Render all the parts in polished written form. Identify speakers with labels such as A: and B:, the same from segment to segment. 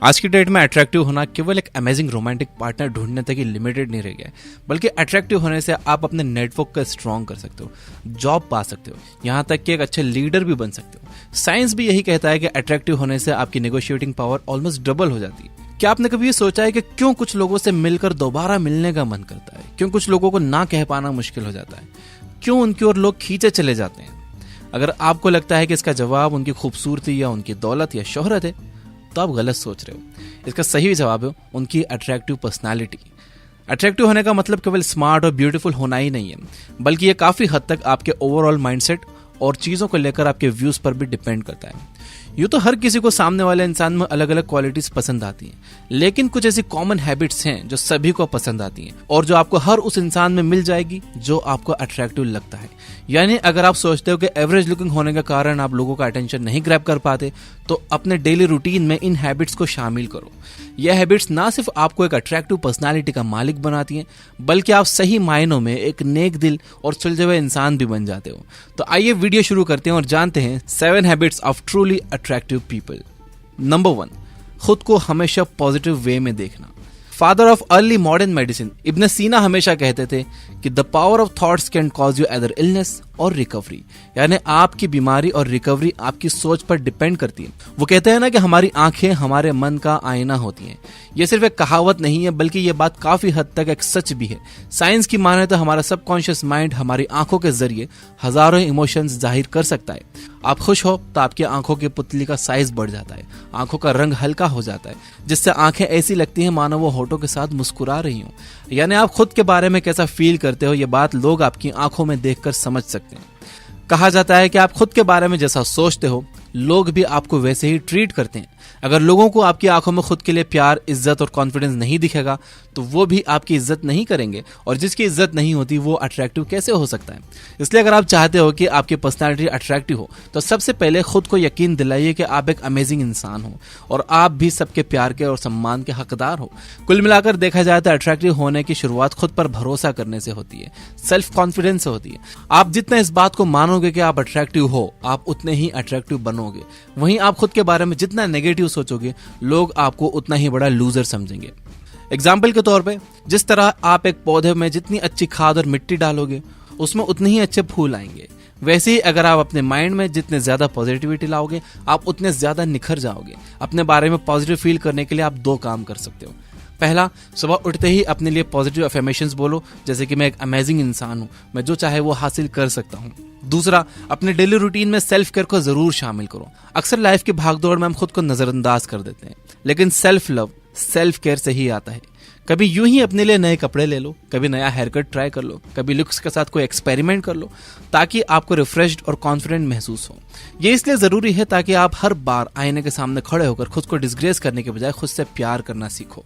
A: आज की डेट में अट्रैक्टिव होना केवल एक अमेजिंग रोमांटिक पार्टनर ढूंढने तक ही लिमिटेड नहीं रह गया है, बल्कि अट्रैक्टिव होने से आप अपने नेटवर्क को स्ट्रॉन्ग कर सकते हो, जॉब पा सकते हो, यहाँ तक कि एक अच्छे लीडर भी बन सकते हो। साइंस भी यही कहता है कि अट्रैक्टिव होने से आपकी नेगोशिएटिंग पावर ऑलमोस्ट डबल हो जाती है। क्या आपने कभी ये सोचा है कि क्यों कुछ लोगों से मिलकर दोबारा मिलने का मन करता है? क्यों कुछ लोगों को ना कह पाना मुश्किल हो जाता है? क्यों उनकी ओर लोग खींचे चले जाते हैं? अगर आपको लगता है कि इसका जवाब उनकी खूबसूरती या उनकी दौलत या शोहरत है, तो आप गलत सोच रहे हो। इसका सही जवाब है उनकी अट्रैक्टिव पर्सनालिटी। अट्रैक्टिव होने का मतलब केवल स्मार्ट और ब्यूटीफुल होना ही नहीं है, बल्कि ये काफी हद तक आपके ओवरऑल माइंडसेट और चीजों को लेकर आपके व्यूज पर भी डिपेंड करता है। यूँ तो हर किसी को सामने वाले इंसान में अलग अलग क्वालिटीज पसंद आती हैं, लेकिन कुछ ऐसी कॉमन हैबिट्स हैं जो सभी को पसंद आती हैं और जो आपको हर उस इंसान में मिल जाएगी जो आपको अट्रैक्टिव लगता है। यानी अगर आप सोचते हो कि एवरेज लुकिंग होने के कारण आप लोगों का अटेंशन नहीं ग्रैब कर पाते, तो अपने डेली रूटीन में इन हैबिट्स को शामिल करो। यह हैबिट्स ना सिर्फ आपको एक अट्रैक्टिव पर्सनालिटी का मालिक बनाती हैं, बल्कि आप सही मायनों में एक नेक दिल और सुलझे हुए इंसान भी बन जाते हो। तो आइए वीडियो शुरू करते हैं और जानते हैं 7 habits of truly attractive people. Number 1, खुद को हमेशा पॉजिटिव वे में देखना। Father of early modern medicine Ibn Sina हमेशा कहते थे कि the power of thoughts can cause you either illness और रिकवरी। यानी आपकी बीमारी और रिकवरी आपकी सोच पर डिपेंड करती है। वो कहते हैं ना कि हमारी आंखें हमारे मन का आईना होती हैं। ये सिर्फ एक कहावत नहीं है, बल्कि ये बात काफी हद तक एक सच भी है। साइंस की माने तो हमारा सबकॉन्शियस माइंड हमारी आंखों के जरिए हजारों इमोशंस जाहिर कर सकता है। आप खुश हो तो आपकी आंखों की पुतली का साइज बढ़ जाता है, आंखों का रंग हल्का हो जाता है, जिससे आंखें ऐसी लगती हैं मानो वो होठों के साथ मुस्कुरा रही हूं। यानी आप खुद के बारे में कैसा फील करते हो, ये बात लोग आपकी आंखों में देखकर समझ सकते हैं। कहा जाता है कि आप खुद के बारे में जैसा सोचते हो, लोग भी आपको वैसे ही ट्रीट करते हैं। अगर लोगों को आपकी आंखों में खुद के लिए प्यार, इज्जत और कॉन्फिडेंस नहीं दिखेगा, तो वो भी आपकी इज्जत नहीं करेंगे, और जिसकी इज्जत नहीं होती वो अट्रैक्टिव कैसे हो सकता है? इसलिए अगर आप चाहते हो कि आपकी पर्सनालिटी अट्रैक्टिव हो, तो सबसे पहले खुद को यकीन दिलाइए कि आप एक अमेजिंग इंसान हो और आप भी सबके प्यार के और सम्मान के हकदार हो। कुल मिलाकर देखा जाए तो अट्रैक्टिव होने की शुरुआत खुद पर भरोसा करने से होती है, सेल्फ कॉन्फिडेंस से होती है। आप जितना इस बात को मानोगे कि आप अट्रैक्टिव हो, आप उतने ही अट्रैक्टिव बनोगे। वहीं आप खुद के बारे में जितना नेगेटिव सोचोगे, लोग आपको उतना ही बड़ा लूजर समझेंगे। एग्जाम्पल के तौर पे, जिस तरह आप एक पौधे में जितनी अच्छी खाद और मिट्टी डालोगे, उसमें उतने ही अच्छे फूल आएंगे। वैसे ही अगर आप अपने माइंड में जितने ज्यादा पॉजिटिविटी लाओगे, आप उतने ज्यादा निखर जाओगे। अपने बारे में पॉजिटिव फील करने के लिए आप 2 काम कर सकते हो। पहला, सुबह उठते ही अपने लिए पॉजिटिव अफर्मेशंस बोलो, जैसे कि मैं एक अमेजिंग इंसान हूं, मैं जो चाहे वो हासिल कर सकता हूं। दूसरा, अपने डेली रूटीन में सेल्फ केयर को जरूर शामिल करो। अक्सर लाइफ की भागदौड़ में हम खुद को नजरअंदाज कर देते हैं, लेकिन सेल्फ लव सेल्फ केयर से ही आता है। कभी यूं ही अपने लिए नए कपड़े ले लो, कभी नया हेयर कट ट्राई कर लो, कभी लुक्स के साथ कोई एक्सपेरिमेंट कर लो, ताकि आपको रिफ्रेश्ड और कॉन्फिडेंट महसूस हो। ये इसलिए जरूरी है ताकि आप हर बार आईने के सामने खड़े होकर खुद को डिसग्रेस करने के बजाय खुद से प्यार करना सीखो।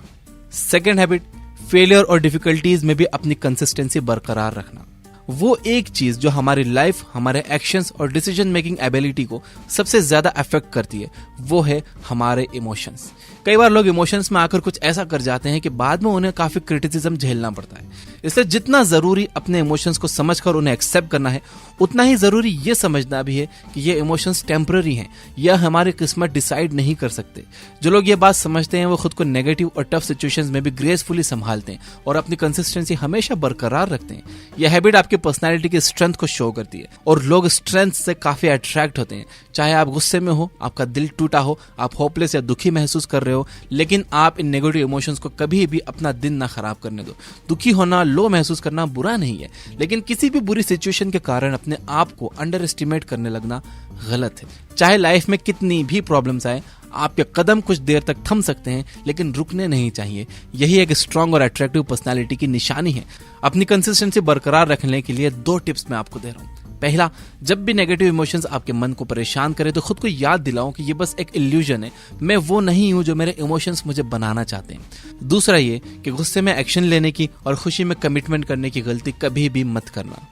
A: सेकेंड हैबिट, फेलियर और डिफिकल्टीज में भी अपनी कंसिस्टेंसी बरकरार रखना। वो एक चीज जो हमारी लाइफ, हमारे एक्शंस और डिसीजन मेकिंग एबिलिटी को सबसे ज्यादा अफेक्ट करती है, वो है हमारे इमोशंस। कई बार लोग इमोशंस में आकर कुछ ऐसा कर जाते हैं कि बाद में उन्हें काफी क्रिटिसिज्म झेलना पड़ता है। इसलिए जितना जरूरी अपने इमोशंस को समझकर उन्हें एक्सेप्ट करना है, उतना ही जरूरी ये समझना भी है कि ये इमोशंस टेम्पररी हैं, यह हमारी किस्मत डिसाइड नहीं कर सकते। जो लोग ये बात समझते हैं, वो खुद को नेगेटिव और टफ सिचुएशंस में भी ग्रेसफुली संभालते हैं और अपनी कंसिस्टेंसी हमेशा बरकरार रखते हैं। यह हैबिट आपकी पर्सनैलिटी की स्ट्रेंथ को शो करती है और लोग स्ट्रेंथ से काफी अट्रैक्ट होते हैं। चाहे आप गुस्से में हो, आपका दिल टूटा हो, आप होपलेस या दुखी महसूस कर रहे हो, लेकिन आप इन नेगेटिव इमोशंस को कभी भी अपना दिन ना खराब करने दो। दुखी होना, लो महसूस करना बुरा नहीं है, लेकिन किसी भी बुरी सिचुएशन के कारण अपने आप को अंडर एस्टिमेट करने लगना गलत है। चाहे लाइफ में कितनी भी प्रॉब्लम्स आए, आपके कदम कुछ देर तक थम सकते हैं, लेकिन रुकने नहीं चाहिए। यही एक स्ट्रांग और अट्रैक्टिव पर्सनालिटी की निशानी है। अपनी कंसिस्टेंसी बरकरार रखने के लिए 2 टिप्स मैं आपको दे रहा हूं। पहला, जब भी नेगेटिव इमोशंस आपके मन को परेशान करे, तो खुद को याद दिलाओ कि ये बस एक इल्यूजन है, मैं वो नहीं हूं जो मेरे इमोशंस मुझे बनाना चाहते हैं। दूसरा ये कि गुस्से में एक्शन लेने की और खुशी में कमिटमेंट करने की गलती कभी भी मत करना।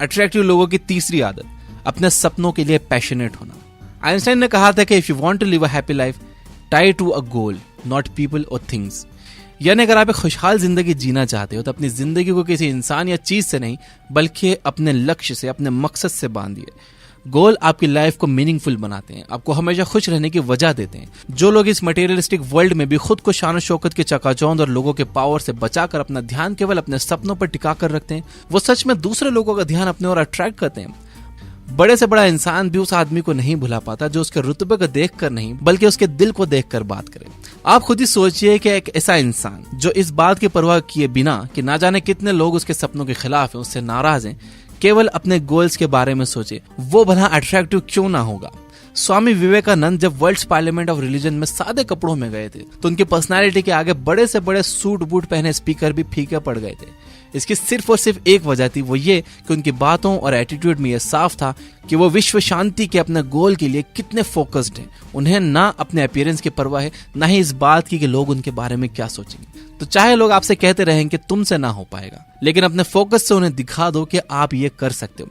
A: अट्रैक्टिव लोगों की तीसरी आदत, अपने सपनों के लिए पैशनेट होना। आइंस्टाइन ने कहा था कि if you want to live a happy life, tie to a goal, not people और थिंग्स। यानी अगर आप एक खुशहाल जिंदगी जीना चाहते हो, तो अपनी जिंदगी को किसी इंसान या चीज से नहीं, बल्कि अपने लक्ष्य से, अपने मकसद से बांधिए। गोल आपकी लाइफ को मीनिंगफुल बनाते हैं, आपको हमेशा खुश रहने की वजह देते हैं। जो लोग इस मटेरियलिस्टिक वर्ल्ड में भी खुद को शान शौकत के चकाचौंध और लोगों के पावर से बचाकर अपना ध्यान केवल अपने सपनों पर टिका कर रखते हैं, वो सच में दूसरे लोगों का ध्यान अपने ओर अट्रैक्ट करते हैं। बड़े से बड़ा इंसान भी उस आदमी को नहीं भुला पाता जो उसके रुतबे को देखकर नहीं बल्कि उसके दिल को देखकर बात करे। आप खुद ही सोचिए कि एक ऐसा इंसान जो इस बात की परवाह किए बिना कि ना जाने कितने लोग उसके सपनों के खिलाफ हैं, उससे नाराज हैं, केवल अपने गोल्स के बारे में सोचे, वो भला अट्रैक्टिव क्यों ना होगा। स्वामी विवेकानंद जब वर्ल्ड पार्लियामेंट ऑफ रिलीजन में सादे कपड़ों में गए थे तो उनकी पर्सनालिटी के आगे बड़े से बड़े सूट बूट पहने स्पीकर भी फीके पड़ गए थे। इसकी सिर्फ और सिर्फ एक वजह थी, वो ये कि उनकी बातों और एटीट्यूड में यह साफ था कि वो विश्व शांति के अपने गोल के लिए कितने फोकस्ड हैं। उन्हें ना अपने अपीयरेंस की परवाह है, ना ही इस बात की कि लोग उनके बारे में क्या सोचेंगे। तो चाहे लोग आपसे कहते रहें कि तुमसे ना हो पाएगा, लेकिन अपने फोकस से उन्हें दिखा दो कि आप ये कर सकते हो।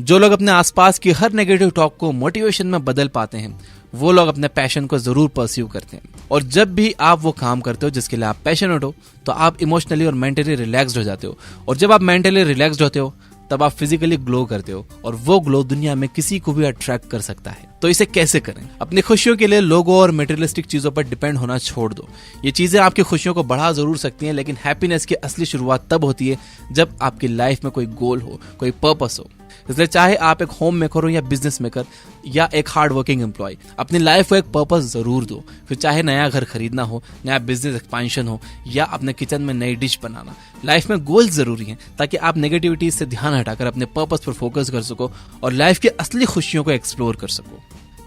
A: जो लोग अपने आसपास की हर नेगेटिव टॉक को मोटिवेशन में बदल पाते हैं, वो लोग अपने पैशन को जरूर परस्यू करते हैं। और जब भी आप वो काम करते हो जिसके लिए आप पैशनेट हो, तो आप इमोशनली और मेंटली रिलैक्स्ड हो जाते हो। और जब आप मेंटली रिलैक्स्ड होते हो तब आप फिजिकली ग्लो करते हो, और वो ग्लो दुनिया में किसी को भी अट्रैक्ट कर सकता है। तो इसे कैसे करें? अपनी खुशियों के लिए लोगों और मटेरियलिस्टिक चीजों पर डिपेंड होना छोड़ दो। ये चीजें आपकी खुशियों को बढ़ा जरूर सकती हैं, लेकिन हैप्पीनेस की असली शुरुआत तब होती है जब आपकी लाइफ में कोई गोल हो, कोई पर्पस हो। इसलिए चाहे आप एक होम मेकर हो या बिजनेस मेकर या एक हार्ड वर्किंग एम्प्लॉय, अपनी लाइफ को एक पर्पस जरूर दो। फिर चाहे नया घर खरीदना हो, नया बिजनेस एक्सपेंशन हो, या अपने किचन में नई डिश बनाना, लाइफ में गोल जरूरी हैं ताकि आप नेगेटिविटी से ध्यान हटाकर अपने पर्पस पर फोकस कर सको और लाइफ की असली खुशियों को एक्सप्लोर कर सको।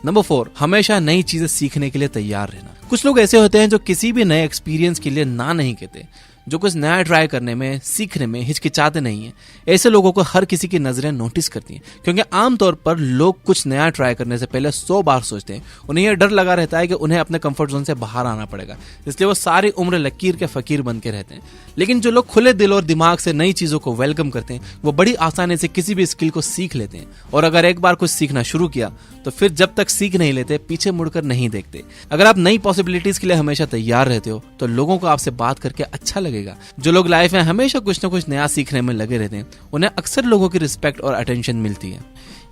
A: नंबर 4, हमेशा नई चीजें सीखने के लिए तैयार रहना। कुछ लोग ऐसे होते हैं जो किसी भी नए एक्सपीरियंस के लिए ना नहीं कहते, जो कुछ नया ट्राई करने में, सीखने में हिचकिचाते नहीं है। ऐसे लोगों को हर किसी की नजरें नोटिस करती हैं, क्योंकि आमतौर पर लोग कुछ नया ट्राई करने से पहले 100 बार सोचते हैं। उन्हें यह डर लगा रहता है कि उन्हें अपने कंफर्ट जोन से बाहर आना पड़ेगा, इसलिए वो सारी उम्र लकीर के फकीर बन के रहते हैं। लेकिन जो लोग खुले दिल और दिमाग से नई चीजों को वेलकम करते हैं, वो बड़ी आसानी से किसी भी स्किल को सीख लेते हैं। और अगर एक बार कुछ सीखना शुरू किया तो फिर जब तक सीख नहीं लेते, पीछे मुड़कर नहीं देखते। अगर आप नई पॉसिबिलिटीज के लिए हमेशा तैयार रहते हो तो लोगों को आपसे बात करके अच्छा लगेगा। जो लोग लाइफ में हमेशा कुछ ना कुछ नया सीखने में लगे रहते हैं, उन्हें अक्सर लोगों की रिस्पेक्ट और अटेंशन मिलती है।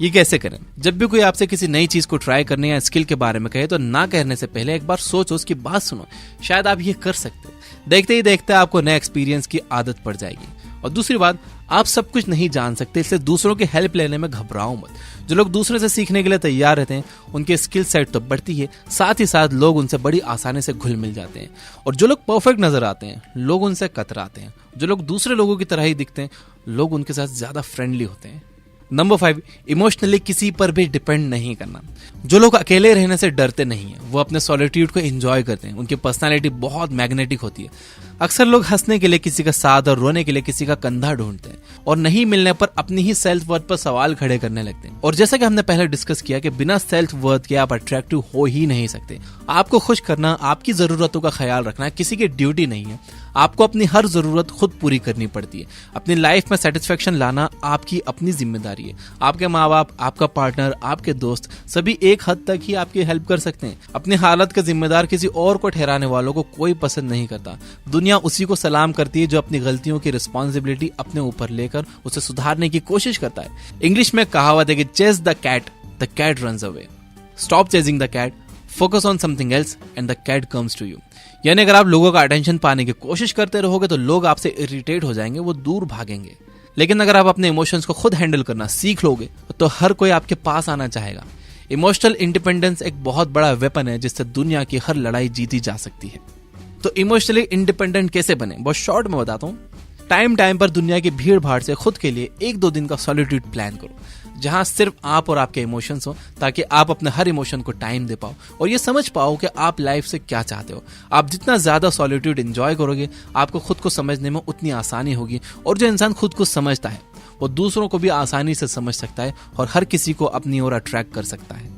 A: ये कैसे करें? जब भी कोई आपसे किसी नई चीज को ट्राई करने या स्किल के बारे में कहे तो ना कहने से पहले एक बार सोचो, उसकी बात सुनो, शायद आप ये कर सकते हो। देखते ही देखते आपको नए एक्सपीरियंस की आदत पड़ जाएगी। और दूसरी बात, आप सब कुछ नहीं जान सकते, इसलिए दूसरों की हेल्प लेने में घबराओ मत। जो लोग दूसरे से सीखने के लिए तैयार रहते हैं, उनके स्किल सेट तो बढ़ती है, साथ ही साथ लोग उनसे बड़ी आसानी से घुल मिल जाते हैं। और जो लोग परफेक्ट नजर आते हैं, लोग उनसे कतराते हैं। जो लोग दूसरे लोगों की तरह ही दिखते हैं, लोग उनके साथ ज्यादा फ्रेंडली होते हैं। नंबर 5, इमोशनली किसी पर भी डिपेंड नहीं करना। जो लोग अकेले रहने से डरते नहीं है, वो अपने सॉलिट्यूड को एंजॉय करते हैं। उनकी पर्सनालिटी बहुत मैग्नेटिक होती है। अक्सर लोग हंसने के लिए किसी का साथ और रोने के लिए किसी का कंधा ढूंढते हैं, और नहीं मिलने पर अपनी ही सेल्फ वर्थ पर सवाल खड़े करने लगते हैं। और जैसा कि हमने पहले डिस्कस किया कि बिना सेल्फ वर्थ के आप अट्रैक्टिव हो ही नहीं सकते। आपको खुश करना, आपकी जरूरतों का ख्याल रखना किसी की ड्यूटी नहीं है। आपको अपनी हर जरूरत खुद पूरी करनी पड़ती है। अपनी लाइफ में सेटिस्फेक्शन लाना आपकी अपनी जिम्मेदारी है। आपके माँ बाप, आपका पार्टनर, आपके दोस्त सभी एक हद तक ही आपकी हेल्प कर सकते हैं। अपनी हालत का जिम्मेदार किसी और को ठहराने वालों को कोई पसंद नहीं करता। दुनिया उसी को सलाम करती है जो अपनी गलतियों की रिस्पॉन्सिबिलिटी अपने ऊपर लेकर उसे सुधारने की कोशिश करता है। इंग्लिश में कहावत है कि chase the cat runs away. Stop chasing the cat, focus on something else and the cat comes to you. यानी अगर आप लोगों का अटेंशन पाने की कोशिश करते रहोगे तो लोग आपसे इरिटेट हो जाएंगे, वो दूर भागेंगे। लेकिन अगर आप अपने इमोशंस को खुद हैंडल करना सीख लोगे तो हर कोई आपके पास आना चाहेगा। इमोशनल इंडिपेंडेंस एक बहुत बड़ा वेपन है जिससे दुनिया की हर लड़ाई जीती जा सकती है। तो इमोशनली इंडिपेंडेंट कैसे बने, बहुत शॉर्ट में बताता हूँ। टाइम पर दुनिया की भीड़ भाड़ से खुद के लिए 1-2 दिन का सॉलिट्यूड प्लान करो, जहां सिर्फ आप और आपके इमोशंस हो, ताकि आप अपने हर इमोशन को टाइम दे पाओ और ये समझ पाओ कि आप लाइफ से क्या चाहते हो। आप जितना ज्यादा सॉलिट्यूड एंजॉय करोगे, आपको खुद को समझने में उतनी आसानी होगी। और जो इंसान खुद को समझता है, वो दूसरों को भी आसानी से समझ सकता है और हर किसी को अपनी ओर अट्रैक्ट कर सकता है।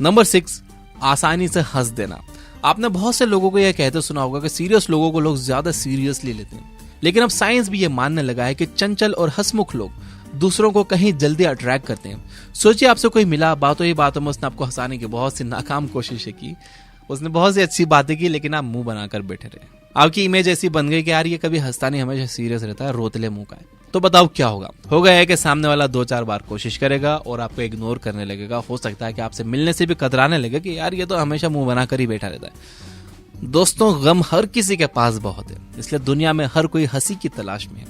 A: नंबर 6, आसानी से हंस देना। आपने बहुत से लोगों को यह कहते सुना होगा कि सीरियस लोगों को लोग ज्यादा सीरियसली लेते हैं, लेकिन अब साइंस भी यह मानने लगा है कि चंचल और हंसमुख लोग दूसरों को कहीं जल्दी अट्रैक्ट करते हैं। सोचिए आपसे कोई मिला, बातों ही बातों में उसने आपको हंसाने की बहुत सी नाकाम कोशिशें की, उसने बहुत सी अच्छी बातें की, लेकिन आप मुंह बनाकर बैठे रहे। आपकी इमेज ऐसी बन गई कि यार ये कभी हंसता नहीं, हमेशा सीरियस रहता है, रोतले मुंह का है। तो बताओ क्या होगा है कि सामने वाला 2-4 बार कोशिश करेगा और आपको इग्नोर करने लगेगा। हो सकता है कि आपसे मिलने से भी कतराने लगे कि यार ये तो हमेशा मुंह बनाकर ही बैठा रहता है। दोस्तों, गम हर किसी के पास बहुत है, इसलिए दुनिया में हर कोई हंसी की तलाश में है।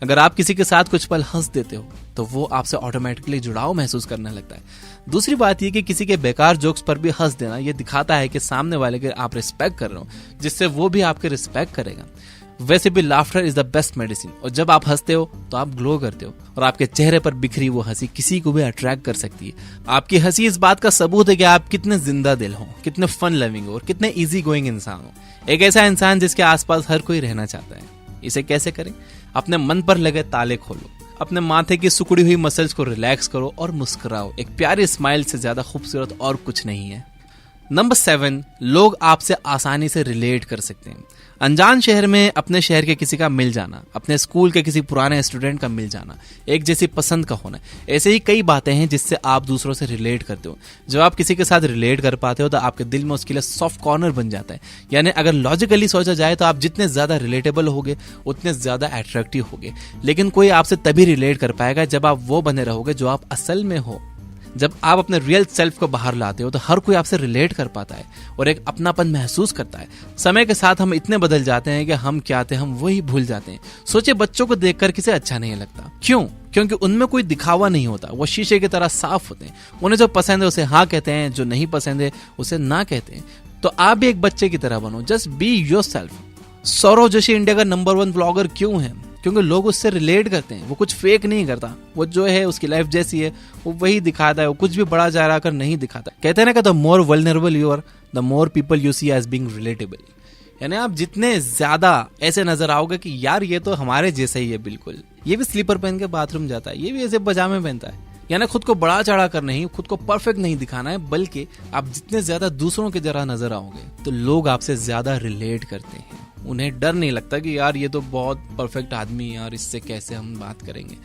A: अगर आप किसी के साथ कुछ पल हंस देते हो तो वो आपसे ऑटोमेटिकली जुड़ाव महसूस करने लगता है। दूसरी बात ये कि किसी के बेकार जोक्स पर भी हंस देना ये दिखाता है कि सामने वाले के आप रिस्पेक्ट कर रहे हो, जिससे वो भी आपके रिस्पेक्ट करेगा। वैसे भी laughter is the best medicine, और जब आप हंसते हो तो आप ग्लो करते हो और आपके चेहरे पर बिखरी वो हंसी किसी को भी अट्रैक्ट कर सकती है। आपकी हंसी इस बात का सबूत है कि आप कितने जिंदा दिल हो, कितने फन लविंग हो और कितने इजी गोइंग इंसान हो। एक ऐसा इंसान जिसके आसपास हर कोई रहना चाहता है। इसे कैसे करें? अपने मन पर लगे ताले खोलो, अपने माथे की सुकड़ी हुई मसल्स को रिलैक्स करो और मुस्कुराओ। एक प्यारी स्माइल से ज्यादा खूबसूरत और कुछ नहीं है। नंबर 7, लोग आपसे आसानी से रिलेट कर सकते हैं। अनजान शहर में अपने शहर के किसी का मिल जाना, अपने स्कूल के किसी पुराने स्टूडेंट का मिल जाना, एक जैसी पसंद का होना, ऐसे ही कई बातें हैं जिससे आप दूसरों से रिलेट करते हो। जब आप किसी के साथ रिलेट कर पाते हो तो आपके दिल में उसके लिए सॉफ्ट कॉर्नर बन जाता है। यानी अगर लॉजिकली सोचा जाए तो आप जितने ज्यादा रिलेटेबल होगे उतने ज्यादा अट्रैक्टिव होगे। लेकिन कोई आपसे तभी रिलेट कर पाएगा जब आप वो बने रहोगे जो आप असल में हो। जब आप अपने रियल सेल्फ को बाहर लाते हो तो हर कोई आपसे रिलेट कर पाता है और एक अपनापन महसूस करता है। समय के साथ हम इतने बदल जाते हैं कि हम क्या थे हम वही भूल जाते हैं। सोचिए, बच्चों को देखकर किसे अच्छा नहीं लगता? क्यों? क्योंकि उनमें कोई दिखावा नहीं होता, वो शीशे की तरह साफ होते हैं। उन्हें जो पसंद है उसे हाँ कहते हैं, जो नहीं पसंद है उसे ना कहते हैं। तो आप भी एक बच्चे की तरह बनो, just be yourself. Saurav Joshi India का नंबर 1 ब्लॉगर क्यों है? क्योंकि लोग उससे रिलेट करते हैं। वो कुछ फेक नहीं करता, वो जो है उसकी लाइफ जैसी है वो वही दिखाता है। वो कुछ भी बड़ा चढ़ा कर नहीं दिखाता। कहते हैं ना कि the more vulnerable you are the more people you see as being relatable. यानी आप जितने ज्यादा ऐसे नजर आओगे कि यार ये तो हमारे जैसा ही है बिल्कुल, ये भी स्लीपर पहन के बाथरूम जाता है, ये भी ऐसे पजामे पहनता है। यानी खुद को बड़ा चढ़ा कर नहीं, खुद को परफेक्ट नहीं दिखाना है, बल्कि आप जितने ज्यादा दूसरों की तरह नजर आओगे तो लोग आपसे ज्यादा रिलेट करते हैं। उन्हें डर नहीं लगता कि यार ये तो बहुत परफेक्ट आदमी है, यार इससे कैसे हम बात करेंगे।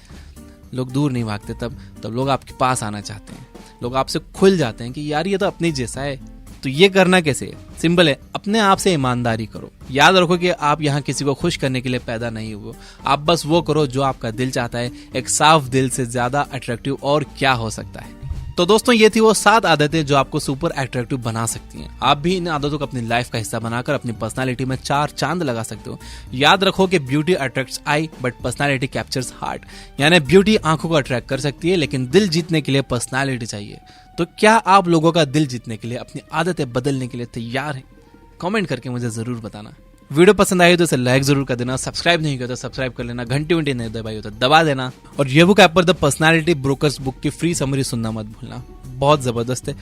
A: लोग दूर नहीं भागते, तब लोग आपके पास आना चाहते हैं। लोग आपसे खुल जाते हैं कि यार ये तो अपने जैसा है। तो ये करना कैसे है? सिंपल है, अपने आप से ईमानदारी करो। याद रखो कि आप यहाँ किसी को खुश करने के लिए पैदा नहीं हुए। आप बस वो करो जो आपका दिल चाहता है। एक साफ दिल से ज्यादा अट्रैक्टिव और क्या हो सकता है। तो दोस्तों, ये थी वो 7 आदतें जो आपको सुपर अट्रैक्टिव बना सकती हैं। आप भी इन आदतों को अपनी लाइफ का हिस्सा बनाकर अपनी पर्सनालिटी में 4 चांद लगा सकते हो। याद रखो कि beauty attracts I but personality captures heart. यानी ब्यूटी आंखों को अट्रैक्ट कर सकती है, लेकिन दिल जीतने के लिए पर्सनालिटी चाहिए। तो क्या आप लोगों का दिल जीतने के लिए, अपनी आदतें बदलने के लिए तैयार हैं? कमेंट करके मुझे जरूर बताना। वीडियो पसंद आई तो इसे लाइक जरूर कर देना, सब्सक्राइब नहीं किया तो सब्सक्राइब कर लेना, घंटी नहीं दबाई हो तो दबा देना, और ये बुक ऐप पर द पर्सनालिटी ब्रोकर्स बुक की फ्री समरी सुनना मत भूलना। बहुत जबरदस्त है,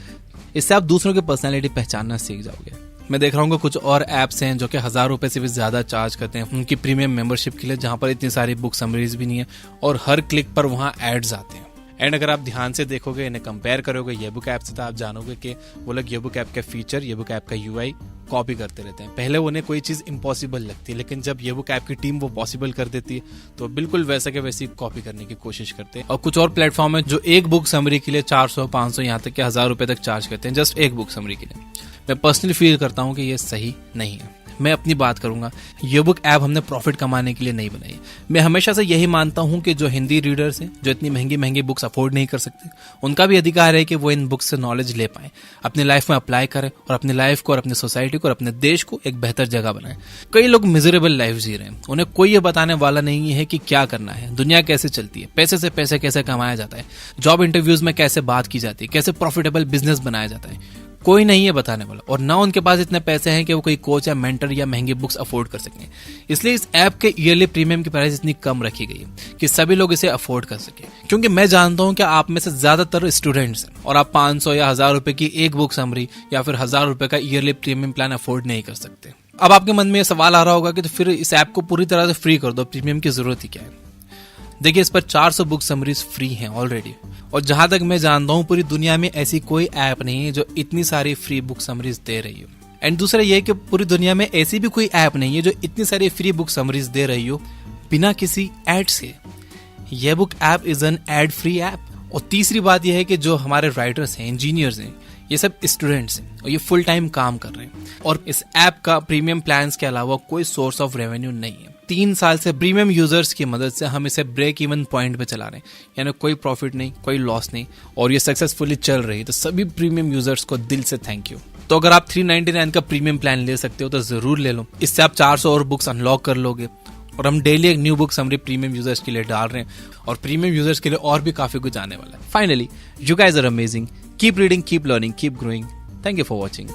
A: इससे आप दूसरों की पर्सनालिटी पहचानना सीख जाओगे। मैं देख रहा हूँ कि कुछ और ऐप्स हैं जो कि 1000 रुपए से भी ज्यादा चार्ज करते हैं उनकी प्रीमियम मेंबरशिप के लिए, जहां पर इतनी सारी बुक समरीज भी नहीं है और हर क्लिक पर वहां एड्स आते हैं। एंड अगर आप ध्यान से देखोगे, इन्हें कंपेयर करोगे ये बुक ऐप से, तो आप जानोगे कि वो लोग ये बुक ऐप के फीचर, ये बुक ऐप का यूआई कॉपी करते रहते हैं। पहले उन्हें कोई चीज इम्पॉसिबल लगती है, लेकिन जब ये बुक ऐप की टीम वो पॉसिबल कर देती है तो बिल्कुल वैसा के वैसी कॉपी करने की कोशिश करते हैं। और कुछ और प्लेटफॉर्म है जो एक बुक समरी के लिए 400, 500, यहाँ तक कि 1000 रुपए तक चार्ज करते हैं जस्ट एक बुक समरी के लिए। मैं पर्सनली फील करता हूँ कि ये सही नहीं है। मैं अपनी बात करूंगा, ये बुक ऐप हमने प्रॉफिट कमाने के लिए नहीं बनाई। मैं हमेशा से यही मानता हूं कि जो हिंदी रीडर्स हैं, जो इतनी महंगी महंगी बुक्स अफोर्ड नहीं कर सकते, उनका भी अधिकार है कि वो इन बुक्स से नॉलेज ले पाए, अपनी लाइफ में अप्लाई करें और अपनी लाइफ को और अपनी सोसाइटी को और अपने देश को एक बेहतर जगह बनाएं। कई लोग मिजरेबल लाइफ जी रहे हैं, उन्हें कोई ये बताने वाला नहीं है कि क्या करना है, दुनिया कैसे चलती है, पैसे से पैसे कैसे कमाया जाता है, जॉब इंटरव्यूज में कैसे बात की जाती है, कैसे प्रॉफिटेबल बिजनेस बनाया जाता है। कोई नहीं है बताने वाला, और ना उनके पास इतने पैसे हैं कि वो कोई कोच या मेंटर या महंगी बुक्स अफोर्ड कर सकें। इसलिए इस ऐप के ईयरली प्रीमियम की प्राइस इतनी कम रखी गई है कि सभी लोग इसे अफोर्ड कर सके। क्योंकि मैं जानता हूं कि आप में से ज्यादातर स्टूडेंट्स हैं और आप 500 या 1000 रुपए की एक बुक समरी या फिर 1000 रुपए का ईयरली प्रीमियम प्लान अफोर्ड नहीं कर सकते। अब आपके मन में यह सवाल आ रहा होगा कि तो फिर इस ऐप को पूरी तरह से फ्री कर दो, प्रीमियम की जरूरत ही क्या है? देखिए, इस पर 400 बुक समरीज फ्री हैं ऑलरेडी, और जहां तक मैं जानता हूं पूरी दुनिया में ऐसी कोई ऐप नहीं है जो इतनी सारी फ्री बुक समरीज दे रही हो। एंड दूसरा ये कि पूरी दुनिया में ऐसी भी कोई ऐप नहीं है जो इतनी सारी फ्री बुक समरीज दे रही हो बिना किसी एड्स के। यह book app is an ad free app. और तीसरी बात यह है कि जो हमारे राइटर्स हैं, इंजीनियर्स हैं, ये सब स्टूडेंट्स हैं और ये फुल टाइम काम कर रहे हैं, और इस ऐप का प्रीमियम प्लान्स के अलावा कोई सोर्स ऑफ रेवेन्यू नहीं है। 3 साल से प्रीमियम यूजर्स की मदद से हम इसे ब्रेक इवन पॉइंट पे चला रहे हैं, यानी कोई प्रॉफिट नहीं, कोई लॉस नहीं, और ये सक्सेसफुली चल रही है। तो सभी प्रीमियम यूजर्स को दिल से थैंक यू। तो अगर आप 399 का प्रीमियम प्लान ले सकते हो तो जरूर ले लो। इससे आप 400 और बुक्स अनलॉक कर लोगे, और हम डेली एक न्यू बुक्स हमारे प्रीमियम यूजर्स के लिए डाल रहे हैं, और प्रीमियम यूजर्स के लिए और भी काफी कुछ आने वाला है। Finally, you guys are amazing. Keep reading, keep learning, keep growing. Thank you for watching.